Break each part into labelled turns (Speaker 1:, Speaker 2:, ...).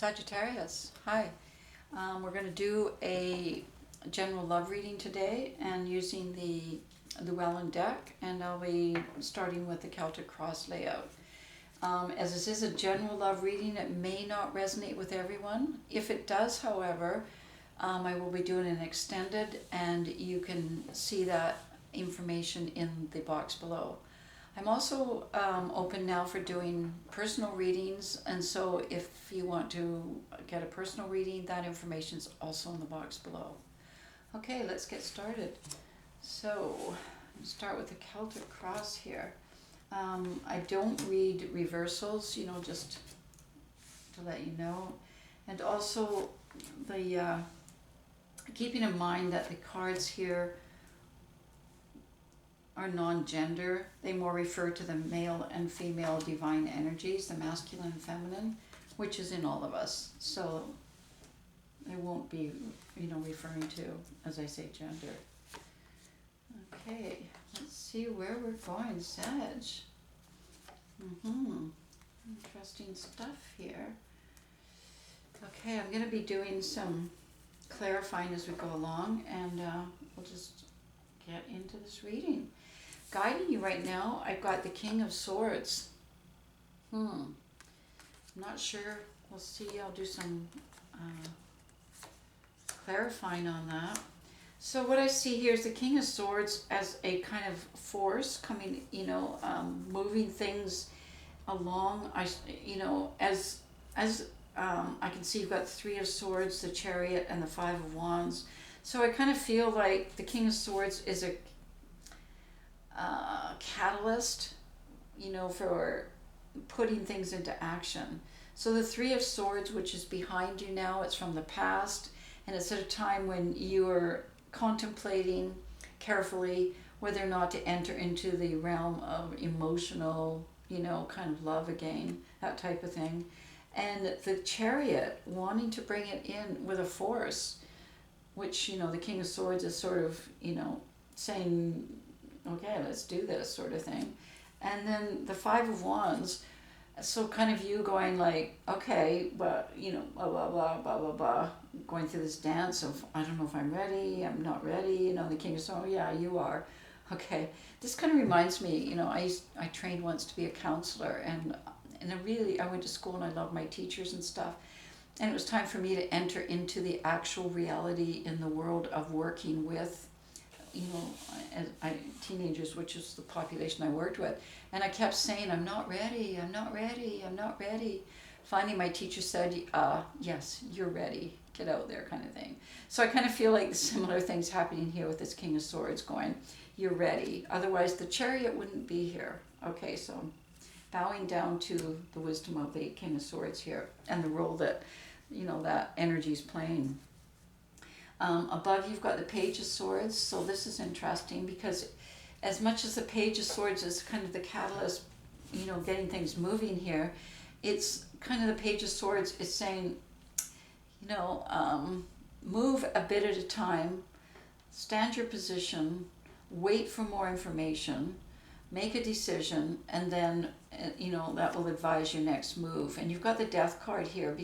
Speaker 1: Sagittarius, hi. We're going to do a general love reading today and using the Welland deck, and I'll be starting with the Celtic Cross layout. As this is a general love reading, it may not resonate with everyone. If it does, however, I will be doing an extended, and you can see that information in the box below. I'm also open now for doing personal readings, and so if you want to get a personal reading, that information is also in the box below. Okay, let's get started. So, start with the Celtic Cross here. I don't read reversals, just to let you know. And also, keeping in mind that the cards here are non-gender. They more refer to the male and female divine energies, the masculine and feminine, which is in all of us. So they won't be, referring to, as I say, gender. Okay, let's see where we're going, Sag. Interesting stuff here. Okay, I'm going to be doing some clarifying as we go along, and we'll just get into this reading. Guiding you right now, I've got the King of Swords. I'm not sure. We'll see. I'll do some clarifying on that. So what I see here is the King of Swords as a kind of force coming, moving things along. I can see you've got the Three of Swords, the Chariot, and the Five of Wands. So I kind of feel like the King of Swords is a catalyst, for putting things into action. So the Three of Swords, which is behind you now, it's from the past, and it's at a time when you are contemplating carefully whether or not to enter into the realm of emotional, kind of love again, that type of thing. And the Chariot, wanting to bring it in with a force, which, the King of Swords is sort of, saying, okay, let's do this sort of thing. And then the Five of Wands, so kind of you going like, okay, but, blah, blah, blah, blah, blah, blah, going through this dance of, I don't know if I'm ready, I'm not ready, the King of Swords, yeah, you are. Okay, this kind of reminds me, I trained once to be a counselor, and I went to school and I loved my teachers and stuff. And it was time for me to enter into the actual reality in the world of working with, teenagers, which is the population I worked with. And I kept saying, I'm not ready, I'm not ready, I'm not ready. Finally, my teacher said, yes, you're ready. Get out there, kind of thing. So I kind of feel like similar things happening here with this King of Swords going, you're ready. Otherwise, the Chariot wouldn't be here. Okay, so bowing down to the wisdom of the King of Swords here and the role that, that energy is playing. Above you've got the Page of Swords, so this is interesting because as much as the Page of Swords is kind of the catalyst, getting things moving here, it's kind of the Page of Swords is saying, move a bit at a time, stand your position, wait for more information, make a decision, and then, that will advise your next move. And you've got the Death card here.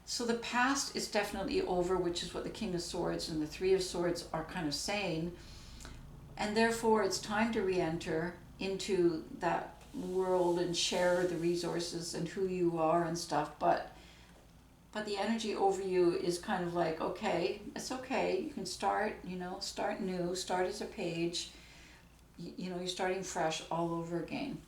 Speaker 1: So the past is definitely over, which is what the King of Swords and the Three of Swords are kind of saying. And therefore, it's time to re-enter into that world and share the resources and who you are and stuff. But the energy over you is kind of like, okay, it's okay. You can start, start new, start as a page. You're starting fresh all over again.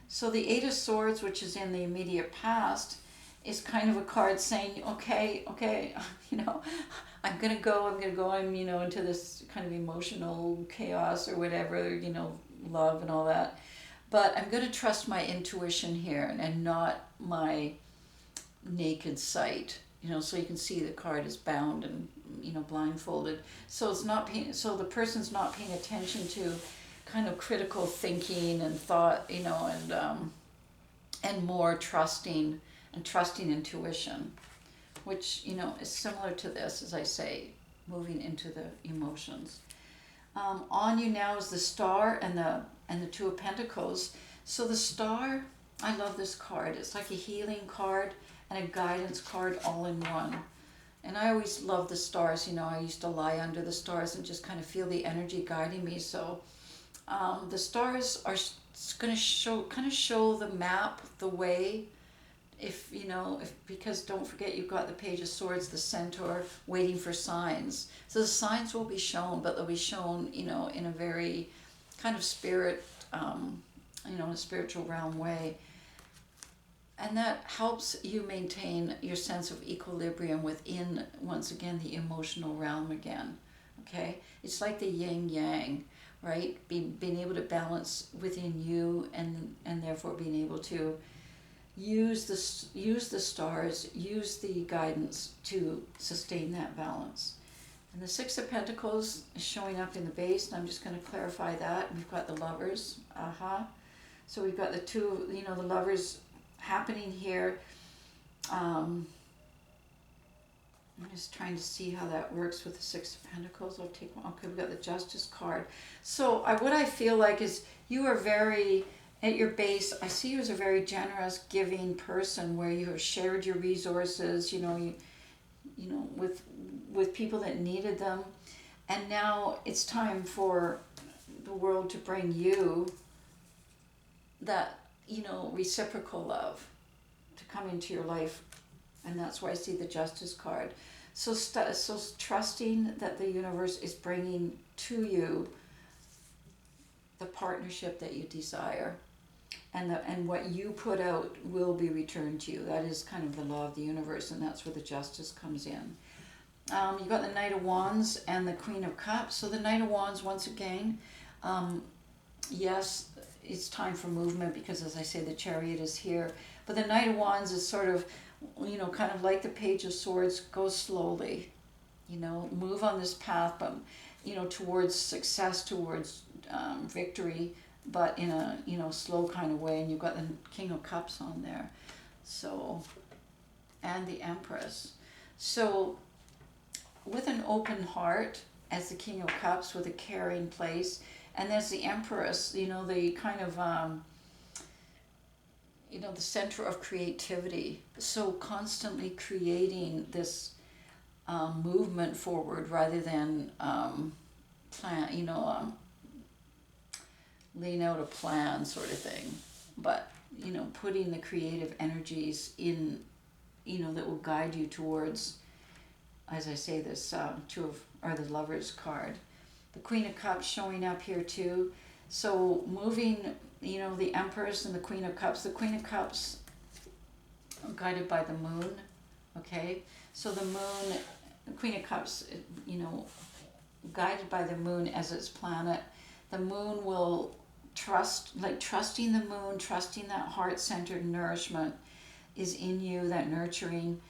Speaker 1: So the Eight of Swords, which is in the immediate past, is kind of a card saying, okay, I'm going to go, into this kind of emotional chaos or whatever, love and all that. But I'm going to trust my intuition here and not my naked sight, so you can see the card is bound and, blindfolded. So so the person's not paying attention to kind of critical thinking and thought, and more trusting intuition, which, is similar to this, as I say, moving into the emotions. On you now is the Star and the Two of Pentacles. So the Star I love this card. It's like a healing card and a guidance card all in one. And I always love the stars. You know, I used to lie under the stars and just kind of feel the energy guiding me. So the stars are going to show the map, the way. If you know, because don't forget, you've got the Page of Swords, the Centaur, waiting for signs. So the signs will be shown, but they'll be shown, you know, in a very kind of spirit, you know, in a spiritual realm way. And that helps you maintain your sense of equilibrium within, once again, the emotional realm again. Okay? It's like the yin yang, right? Being able to balance within you, and therefore being able to use the stars, use the guidance to sustain that balance. And the Six of Pentacles is showing up in the base, and I'm just going to clarify that. We've got the Lovers. So we've got the two, you know, the Lovers happening here. I'm just trying to see how that works with the Six of Pentacles. I'll take one. Okay, we've got the Justice card. So what I feel like is you are very, at your base, I see you as a very generous, giving person, where you have shared your resources, you know, you know, with people that needed them. And now it's time for the world to bring you that, you know, reciprocal love to come into your life. And that's why I see the Justice card. So trusting that the universe is bringing to you the partnership that you desire, and what you put out will be returned to you. That is kind of the law of the universe, and that's where the Justice comes in. You've got the Knight of Wands and the Queen of Cups. So the Knight of Wands, once again, yes, it's time for movement, because as I say, the Chariot is here. But the Knight of Wands is sort of, you know, kind of like the Page of Swords. Go slowly, you know, move on this path, but, you know, towards success, towards victory, but in a, you know, slow kind of way. And you've got the King of Cups on there. So, and the Empress. So with an open heart as the King of Cups, with a caring place, and there's the Empress, you know, the kind of, you know, the center of creativity. So constantly creating this movement forward, rather than plan, you know, laying out a plan sort of thing. But, you know, putting the creative energies in, you know, that will guide you towards, as I say, this the Lovers card. The Queen of Cups showing up here too. So moving, you know, the Empress and the Queen of Cups. The Queen of Cups guided by the moon. Okay, so the moon, the Queen of Cups, you know, guided by the moon as its planet. The moon will trusting the moon, trusting that heart-centered nourishment is in you, that nurturing.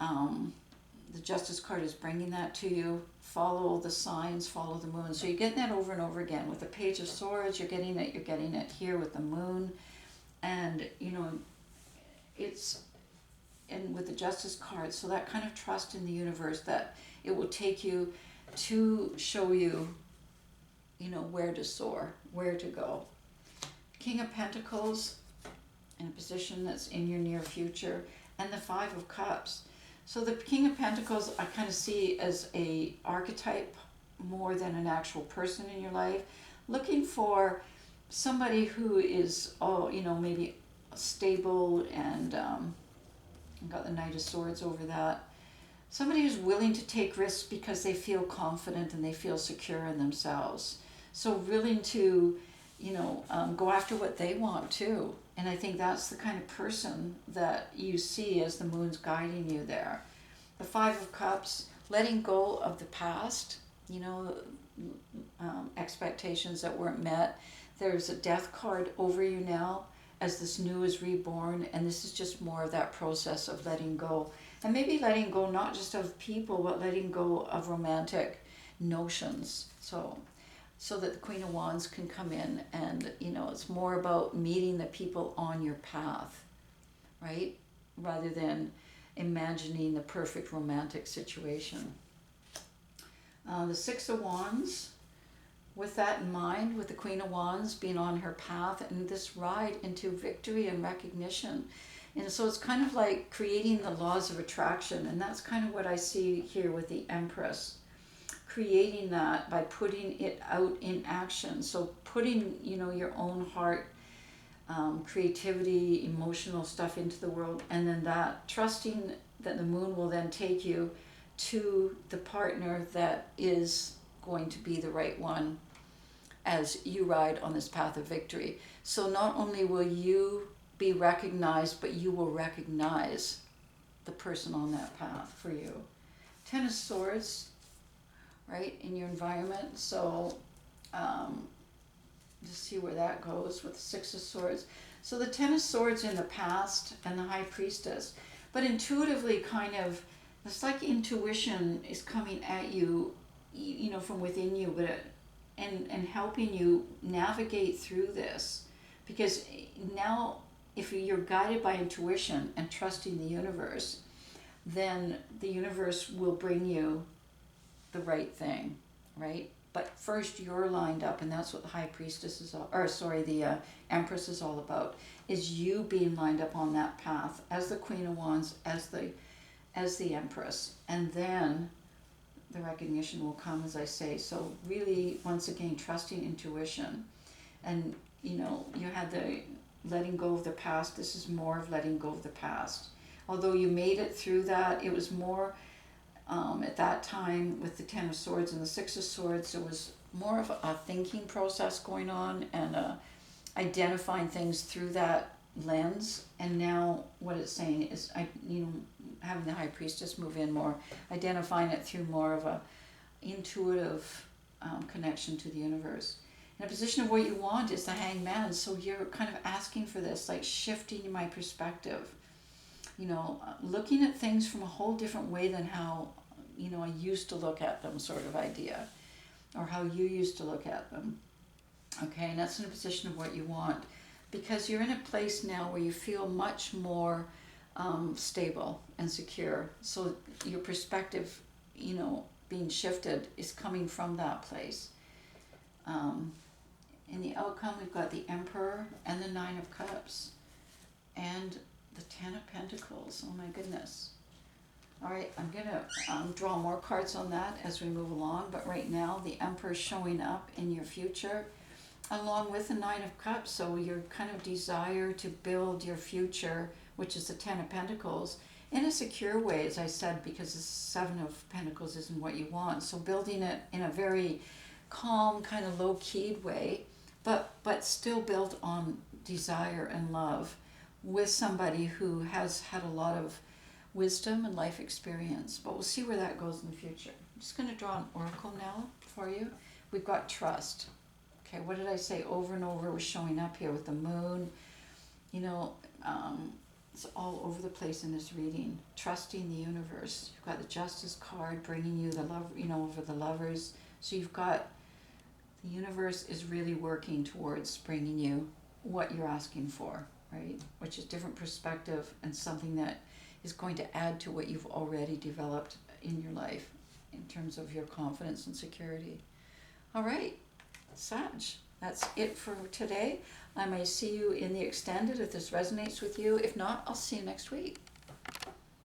Speaker 1: The Justice card is bringing that to you. Follow the signs, follow the moon. So you're getting that over and over again. With the Page of Swords, you're getting it here with the moon. And, you know, and with the Justice card, so that kind of trust in the universe that it will take you to show you, you know, where to soar, where to go. King of Pentacles in a position that's in your near future, and the Five of Cups. So the King of Pentacles I kind of see as a archetype more than an actual person in your life, looking for somebody who is, you know, maybe stable, and got the Knight of Swords over that. Somebody who's willing to take risks because they feel confident and they feel secure in themselves. So willing to, you know, go after what they want too. And I think that's the kind of person that you see as the moon's guiding you there. The Five of Cups, letting go of the past, you know, expectations that weren't met. There's a Death card over you now as this new is reborn, and this is just more of that process of letting go. And maybe letting go not just of people, but letting go of romantic notions. So that the Queen of Wands can come in, and, you know, it's more about meeting the people on your path, right? Rather than imagining the perfect romantic situation. The Six of Wands, with that in mind, with the Queen of Wands being on her path and this ride into victory and recognition. And so it's kind of like creating the laws of attraction. And that's kind of what I see here with the Empress. Creating that by putting it out in action. So putting, your own heart, creativity, emotional stuff into the world. And then that, trusting that the moon will then take you to the partner that is going to be the right one as you ride on this path of victory. So not only will you be recognized, but you will recognize the person on that path for you. Ten of Swords, right, in your environment. So just see where that goes with the Six of Swords. So the Ten of Swords in the past and the High Priestess. But intuitively, kind of, it's like intuition is coming at you, from within you, but and helping you navigate through this. Because now, if you're guided by intuition and trusting the universe, then the universe will bring you the right thing, right? But first you're lined up, and that's what the High Priestess is the Empress is all about, is you being lined up on that path as the Queen of Wands, as the Empress. And then the recognition will come, as I say. So really, once again, trusting intuition. And, you had the letting go of the past. This is more of letting go of the past. Although you made it through that, it was more, at that time with the Ten of Swords and the Six of Swords, there was more of a thinking process going on and identifying things through that lens. And now what it's saying is, having the High Priestess move in more, identifying it through more of a intuitive connection to the universe. And a position of what you want is the Hanged Man. So you're kind of asking for this, like shifting my perspective. Looking at things from a whole different way than how, I used to look at them, sort of idea, or how you used to look at them. Okay, and that's in a position of what you want, because you're in a place now where you feel much more stable and secure. So your perspective, being shifted is coming from that place. In the outcome, we've got the Emperor and the Nine of Cups and the Ten of Pentacles. Oh my goodness. All right, I'm going to draw more cards on that as we move along. But right now, the Emperor showing up in your future along with the Nine of Cups. So your kind of desire to build your future, which is the Ten of Pentacles, in a secure way, as I said, because the Seven of Pentacles isn't what you want. So building it in a very calm, kind of low-keyed way, but still built on desire and love, with somebody who has had a lot of wisdom and life experience. But we'll see where that goes in the future. I'm just going to draw an oracle now for you. We've got trust. Okay, what did I say over and over was showing up here with the moon? It's all over the place in this reading. Trusting the universe. You've got the Justice card bringing you the love, over the Lovers. So you've got the universe is really working towards bringing you what you're asking for, right? Which is different perspective and something that is going to add to what you've already developed in your life in terms of your confidence and security. All right, Sag, that's it for today. I may see you in the extended if this resonates with you. If not, I'll see you next week.